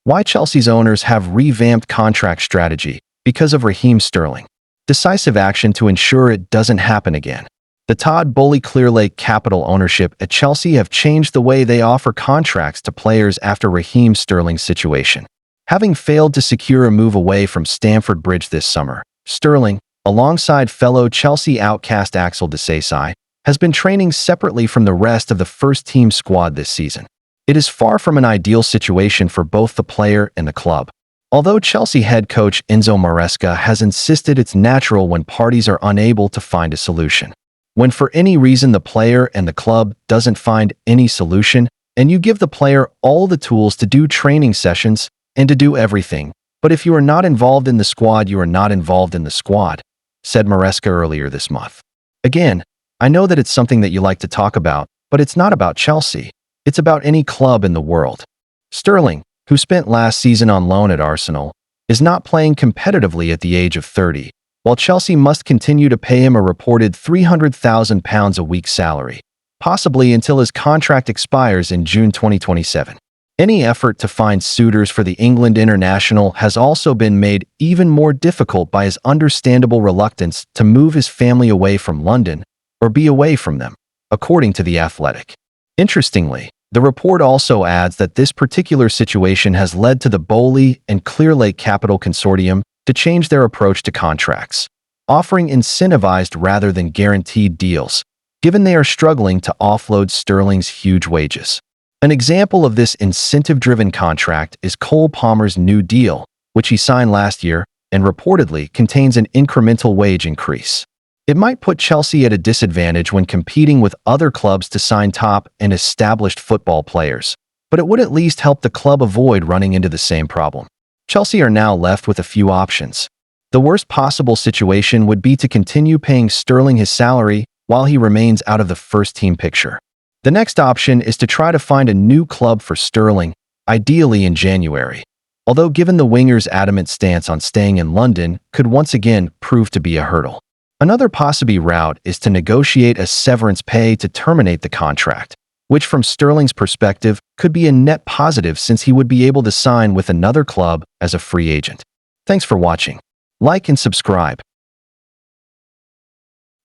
Why Chelsea's owners have revamped contract strategy because of Raheem Sterling. Decisive action to ensure it doesn't happen again. The Todd Boehly Clearlake Capital ownership at Chelsea have changed the way they offer contracts to players after Raheem Sterling's situation. Having failed to secure a move away from Stamford Bridge this summer, Sterling, alongside fellow Chelsea outcast Axel Disasi, has been training separately from the rest of the first-team squad this season. It is far from an ideal situation for both the player and the club. Although Chelsea head coach Enzo Maresca has insisted it's natural when parties are unable to find a solution. When for any reason the player and the club doesn't find any solution, and you give the player all the tools to do training sessions and to do everything, but if you are not involved in the squad, you are not involved in the squad, said Maresca earlier this month. Again, I know that it's something that you like to talk about, but it's not about Chelsea. It's about any club in the world. Sterling, who spent last season on loan at Arsenal, is not playing competitively at the age of 30, while Chelsea must continue to pay him a reported £300,000 a week salary, possibly until his contract expires in June 2027. Any effort to find suitors for the England international has also been made even more difficult by his understandable reluctance to move his family away from London or be away from them, according to The Athletic. Interestingly, the report also adds that this particular situation has led to the Boehly and Clearlake Capital Consortium to change their approach to contracts, offering incentivized rather than guaranteed deals, given they are struggling to offload Sterling's huge wages. An example of this incentive-driven contract is Cole Palmer's new deal, which he signed last year and reportedly contains an incremental wage increase. It might put Chelsea at a disadvantage when competing with other clubs to sign top and established football players, but it would at least help the club avoid running into the same problem. Chelsea are now left with a few options. The worst possible situation would be to continue paying Sterling his salary while he remains out of the first-team picture. The next option is to try to find a new club for Sterling, ideally in January, although given the winger's adamant stance on staying in London could once again prove to be a hurdle. Another possible route is to negotiate a severance pay to terminate the contract, which from Sterling's perspective could be a net positive since he would be able to sign with another club as a free agent. Thanks for watching. Like and subscribe.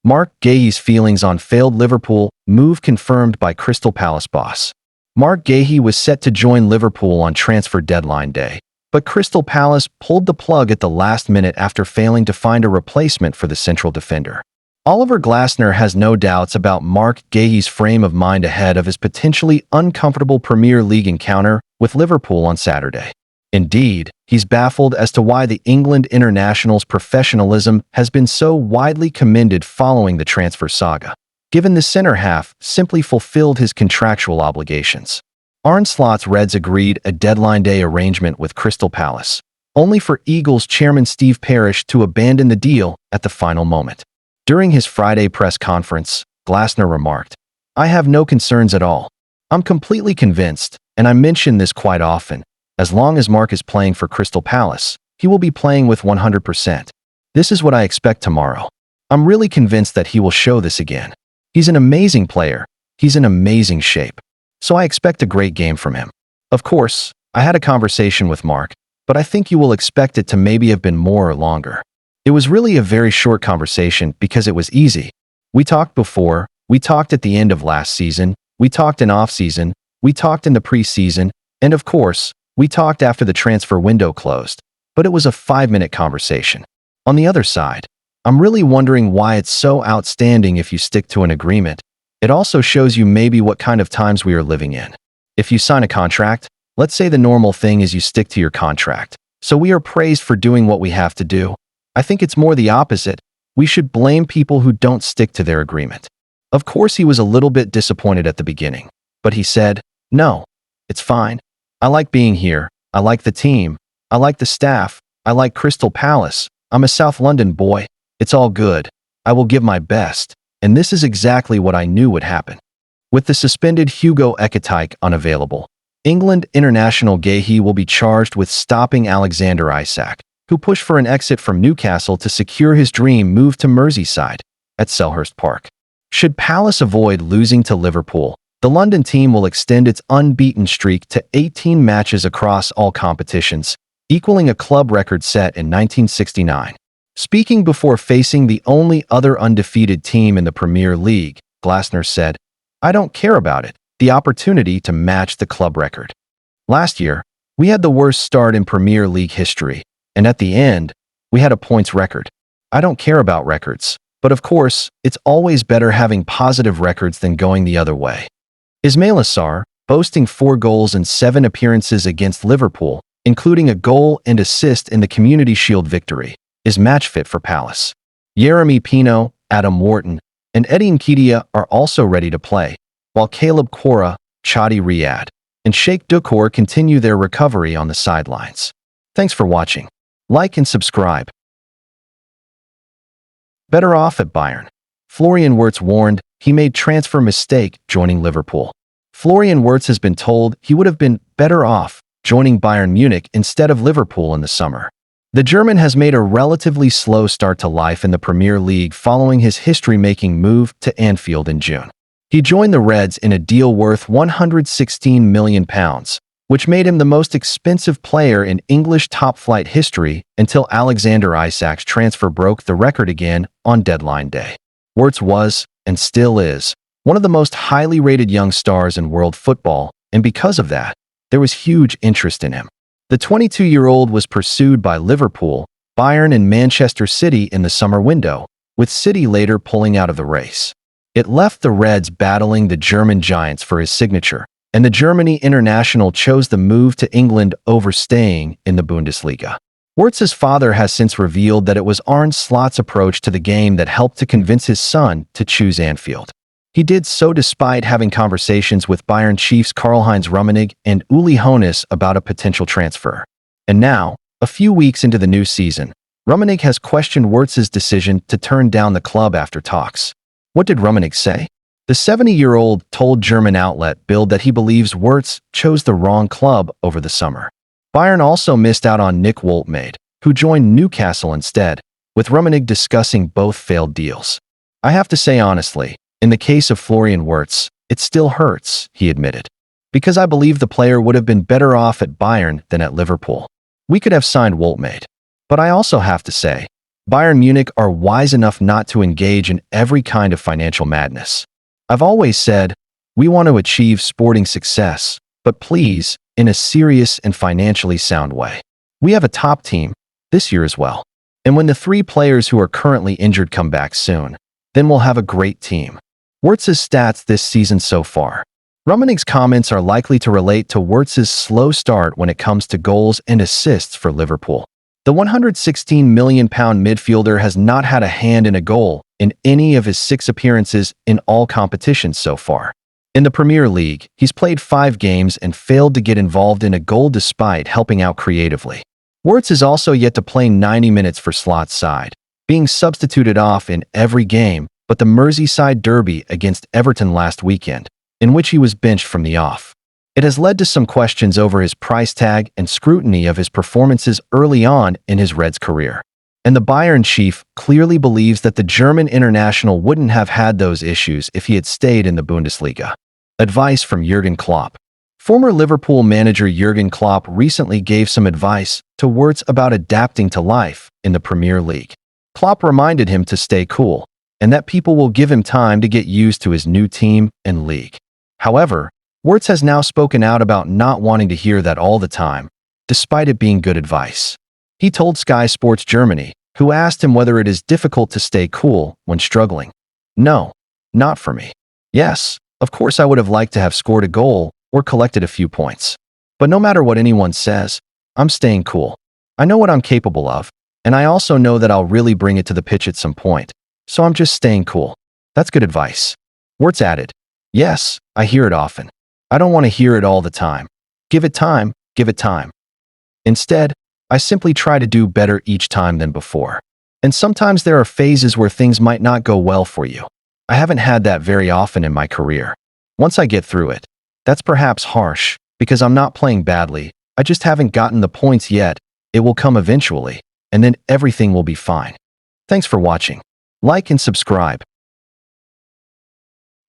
Marc Guéhi's feelings on failed Liverpool move confirmed by Crystal Palace boss. Marc Guéhi was set to join Liverpool on transfer deadline day, but Crystal Palace pulled the plug at the last minute after failing to find a replacement for the central defender. Oliver Glasner has no doubts about Marc Guéhi's frame of mind ahead of his potentially uncomfortable Premier League encounter with Liverpool on Saturday. Indeed, he's baffled as to why the England international's professionalism has been so widely commended following the transfer saga, given the centre-half simply fulfilled his contractual obligations. Arne Slot's Reds agreed a deadline day arrangement with Crystal Palace, only for Eagles chairman Steve Parish to abandon the deal at the final moment. During his Friday press conference, Glasner remarked, "I have no concerns at all. I'm completely convinced, and I mention this quite often, as long as Marc is playing for Crystal Palace, he will be playing with 100%. This is what I expect tomorrow. I'm really convinced that he will show this again. He's an amazing player. He's in amazing shape. So I expect a great game from him. Of course, I had a conversation with Marc, but I think you will expect it to maybe have been more or longer. It was really a very short conversation because it was easy. We talked before, we talked at the end of last season, we talked in off-season, we talked in the pre-season, and of course, we talked after the transfer window closed, but it was a 5-minute conversation. On the other side, I'm really wondering why it's so outstanding if you stick to an agreement. It also shows you maybe what kind of times we are living in. If you sign a contract, let's say the normal thing is you stick to your contract. So we are praised for doing what we have to do. I think it's more the opposite. We should blame people who don't stick to their agreement." Of course, he was a little bit disappointed at the beginning, but he said, "No, it's fine. I like being here. I like the team. I like the staff. I like Crystal Palace. I'm a South London boy. It's all good. I will give my best. And this is exactly what I knew would happen." With the suspended Hugo Ekitike unavailable, England international Guéhi will be charged with stopping Alexander Isak, who pushed for an exit from Newcastle to secure his dream move to Merseyside at Selhurst Park. Should Palace avoid losing to Liverpool, The London team will extend its unbeaten streak to 18 matches across all competitions, equaling a club record set in 1969. Speaking before facing the only other undefeated team in the Premier League, Glasner said, "I don't care about it, the opportunity to match the club record. Last year, we had the worst start in Premier League history, and at the end, we had a points record. I don't care about records, but of course, it's always better having positive records than going the other way." Ismaila Sarr, boasting 4 goals and 7 appearances against Liverpool, including a goal and assist in the Community Shield victory, is match fit for Palace. Yeremy Pino, Adam Wharton, and Eddie Nketiah are also ready to play, while Caleb Quora, Chadi Riyad, and Sheikh Dukour continue their recovery on the sidelines. Thanks for watching. Like and subscribe. Better off at Bayern. Florian Wirtz warned he made transfer mistake joining Liverpool. Florian Wirtz has been told he would have been better off joining Bayern Munich instead of Liverpool in the summer. The German has made a relatively slow start to life in the Premier League following his history-making move to Anfield in June. He joined the Reds in a deal worth £116 million, which made him the most expensive player in English top-flight history until Alexander Isak's transfer broke the record again on deadline day. Wirtz was, and still is, one of the most highly rated young stars in world football, and because of that, there was huge interest in him. The 22-year-old was pursued by Liverpool, Bayern, and Manchester City in the summer window, with City later pulling out of the race. It left the Reds battling the German giants for his signature, and the Germany international chose the move to England over staying in the Bundesliga. Wirtz's father has since revealed that it was Arne Slot's approach to the game that helped to convince his son to choose Anfield. He did so despite having conversations with Bayern chiefs Karl-Heinz Rummenigge and Uli Hoeneß about a potential transfer. And now, a few weeks into the new season, Rummenigge has questioned Wirtz's decision to turn down the club after talks. What did Rummenigge say? The 70-year-old told German outlet Bild that he believes Wirtz chose the wrong club over the summer. Bayern also missed out on Nick Woltemade, who joined Newcastle instead, with Rummenigge discussing both failed deals. "I have to say honestly, in the case of Florian Wirtz, it still hurts," he admitted, "because I believe the player would have been better off at Bayern than at Liverpool. We could have signed Woltemade. But I also have to say, Bayern Munich are wise enough not to engage in every kind of financial madness. I've always said, we want to achieve sporting success, but please, in a serious and financially sound way. We have a top team, this year as well. And when the 3 players who are currently injured come back soon, then we'll have a great team." Wirtz's stats this season so far. Rummenigge's comments are likely to relate to Wirtz's slow start when it comes to goals and assists for Liverpool. The £116 million midfielder has not had a hand in a goal in any of his 6 appearances in all competitions so far. In the Premier League, he's played 5 games and failed to get involved in a goal despite helping out creatively. Wirtz is also yet to play 90 minutes for Slot's side, being substituted off in every game but the Merseyside derby against Everton last weekend, in which he was benched from the off. It has led to some questions over his price tag and scrutiny of his performances early on in his Reds career. And the Bayern chief clearly believes that the German international wouldn't have had those issues if he had stayed in the Bundesliga. Advice from Jurgen Klopp. Former Liverpool manager Jurgen Klopp recently gave some advice to Wirtz about adapting to life in the Premier League. Klopp reminded him to stay cool, and that people will give him time to get used to his new team and league. However, Wirtz has now spoken out about not wanting to hear that all the time, despite it being good advice. He told Sky Sports Germany, who asked him whether it is difficult to stay cool when struggling. "No, not for me. Yes, of course I would have liked to have scored a goal or collected a few points. But no matter what anyone says, I'm staying cool. I know what I'm capable of, and I also know that I'll really bring it to the pitch at some point, so I'm just staying cool." That's good advice. Wirtz added, "Yes, I hear it often. I don't want to hear it all the time. Give it time, give it time. Instead, I simply try to do better each time than before. And sometimes there are phases where things might not go well for you. I haven't had that very often in my career. Once I get through it, that's perhaps harsh, because I'm not playing badly, I just haven't gotten the points yet. It will come eventually, and then everything will be fine." Thanks for watching. Like and subscribe.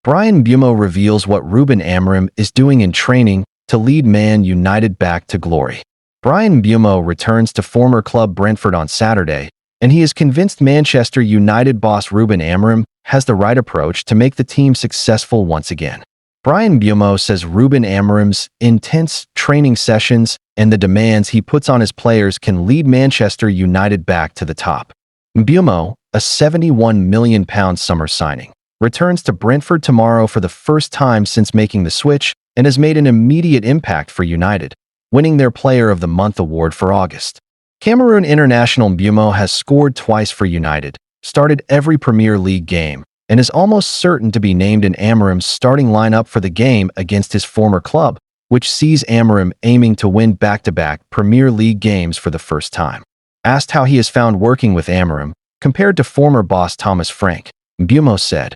Brian Mbeumo reveals what Ruben Amorim is doing in training to lead Man United back to glory. Brian Mbeumo returns to former club Brentford on Saturday, and he is convinced Manchester United boss Ruben Amorim has the right approach to make the team successful once again. Brian Mbeumo says Ruben Amorim's intense training sessions and the demands he puts on his players can lead Manchester United back to the top. Mbeumo, a £71 million summer signing, returns to Brentford tomorrow for the first time since making the switch and has made an immediate impact for United, winning their Player of the Month award for August. Cameroon international Mbeumo has scored twice for United, started every Premier League game, and is almost certain to be named in Amorim's starting lineup for the game against his former club, which sees Amorim aiming to win back-to-back Premier League games for the first time. Asked how he has found working with Amorim, compared to former boss Thomas Frank, Mbeumo said,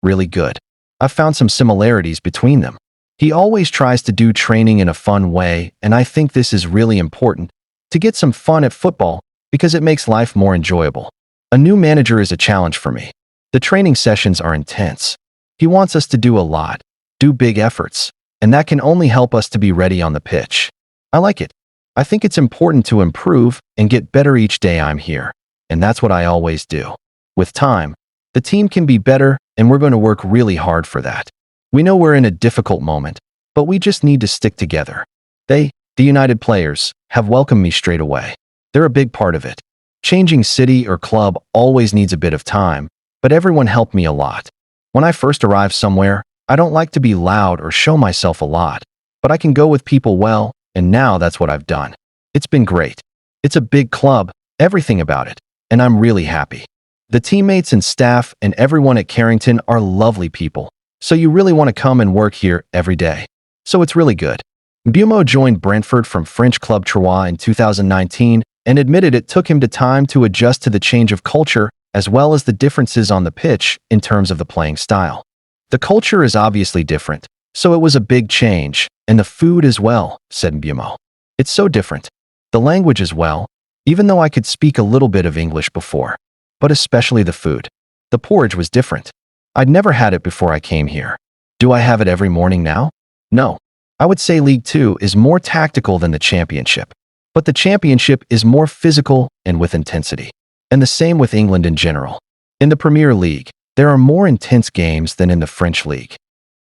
"Really good. I've found some similarities between them. He always tries to do training in a fun way, and I think this is really important, to get some fun at football, because it makes life more enjoyable. A new manager is a challenge for me. The training sessions are intense. He wants us to do a lot, do big efforts, and that can only help us to be ready on the pitch. I like it. I think it's important to improve and get better each day I'm here, and that's what I always do. With time, the team can be better, and we're going to work really hard for that. We know we're in a difficult moment, but we just need to stick together. The United players, have welcomed me straight away. They're a big part of it. Changing city or club always needs a bit of time, but everyone helped me a lot. When I first arrive somewhere, I don't like to be loud or show myself a lot, but I can go with people well, and now that's what I've done. It's been great. It's a big club, everything about it, and I'm really happy. The teammates and staff and everyone at Carrington are lovely people, so you really want to come and work here every day. So it's really good." Mbeumo joined Brentford from French club Troyes in 2019 and admitted it took him time to adjust to the change of culture as well as the differences on the pitch in terms of the playing style. "The culture is obviously different, so it was a big change, and the food as well," said Mbeumo. "It's so different. The language as well, even though I could speak a little bit of English before. But especially the food. The porridge was different. I'd never had it before I came here. Do I have it every morning now? No. I would say League Two is more tactical than the Championship. But the Championship is more physical and with intensity. And the same with England in general. In the Premier League, there are more intense games than in the French League."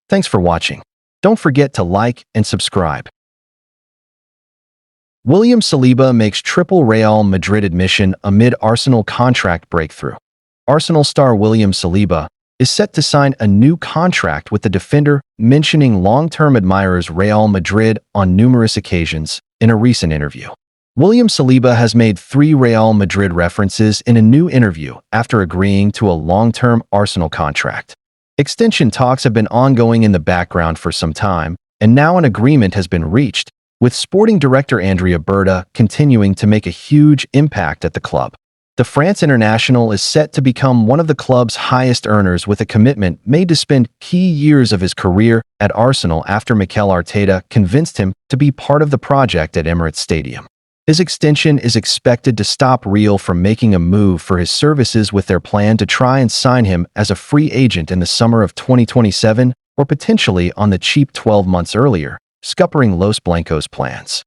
Thanks for watching. Don't forget to like and subscribe. William Saliba makes triple Real Madrid admission amid Arsenal contract breakthrough. Arsenal star William Saliba is set to sign a new contract with the defender, mentioning long-term admirers Real Madrid on numerous occasions in a recent interview. William Saliba has made 3 Real Madrid references in a new interview after agreeing to a long-term Arsenal contract. Extension talks have been ongoing in the background for some time, and now an agreement has been reached, with sporting director Andrea Berta continuing to make a huge impact at the club. The France international is set to become one of the club's highest earners with a commitment made to spend key years of his career at Arsenal after Mikel Arteta convinced him to be part of the project at Emirates Stadium. His extension is expected to stop Real from making a move for his services with their plan to try and sign him as a free agent in the summer of 2027 or potentially on the cheap 12 months earlier, scuppering Los Blancos' plans.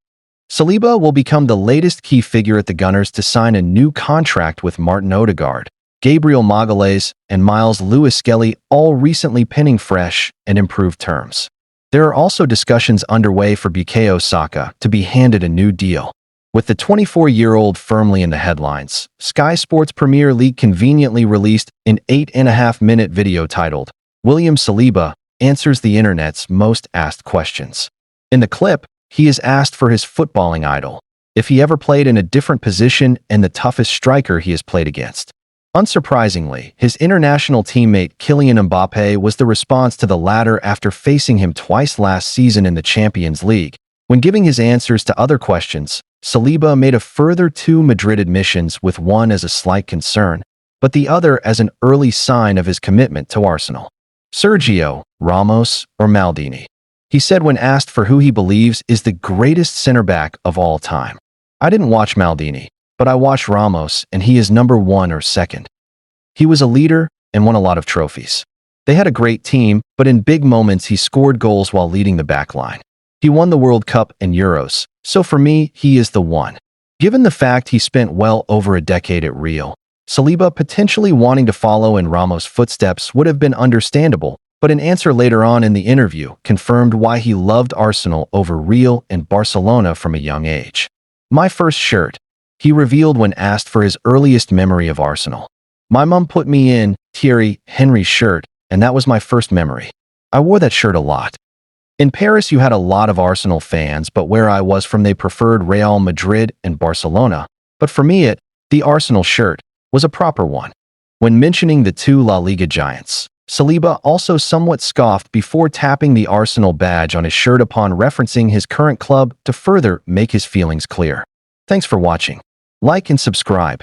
Saliba will become the latest key figure at the Gunners to sign a new contract with Martin Odegaard, Gabriel Magalhaes, and Miles Lewis-Skelly, all recently penning fresh and improved terms. There are also discussions underway for Bukayo Saka to be handed a new deal. With the 24-year-old firmly in the headlines, Sky Sports Premier League conveniently released an 8.5-minute video titled, "William Saliba Answers the Internet's Most Asked Questions." In the clip, he is asked for his footballing idol, if he ever played in a different position, and the toughest striker he has played against. Unsurprisingly, his international teammate Kylian Mbappé was the response to the latter after facing him twice last season in the Champions League. When giving his answers to other questions, Saliba made a further 2 Madrid admissions, with one as a slight concern, but the other as an early sign of his commitment to Arsenal. Sergio Ramos or Maldini? He said when asked for who he believes is the greatest center-back of all time. "I didn't watch Maldini, but I watched Ramos, and he is number 1 or 2. He was a leader and won a lot of trophies. They had a great team, but in big moments he scored goals while leading the backline. He won the World Cup and Euros, so for me, he is the one. Given the fact he spent well over a decade at Real, Saliba potentially wanting to follow in Ramos' footsteps would have been understandable, but an answer later on in the interview confirmed why he loved Arsenal over Real and Barcelona from a young age. My first shirt, he revealed when asked for his earliest memory of Arsenal. My mum put me in Thierry Henry's shirt, and that was my first memory. I wore that shirt a lot. In Paris, you had a lot of Arsenal fans, but where I was from, they preferred Real Madrid and Barcelona. But for me, the Arsenal shirt was a proper one. When mentioning the two La Liga giants, Saliba also somewhat scoffed before tapping the Arsenal badge on his shirt upon referencing his current club to further make his feelings clear. Thanks for watching. Like and subscribe.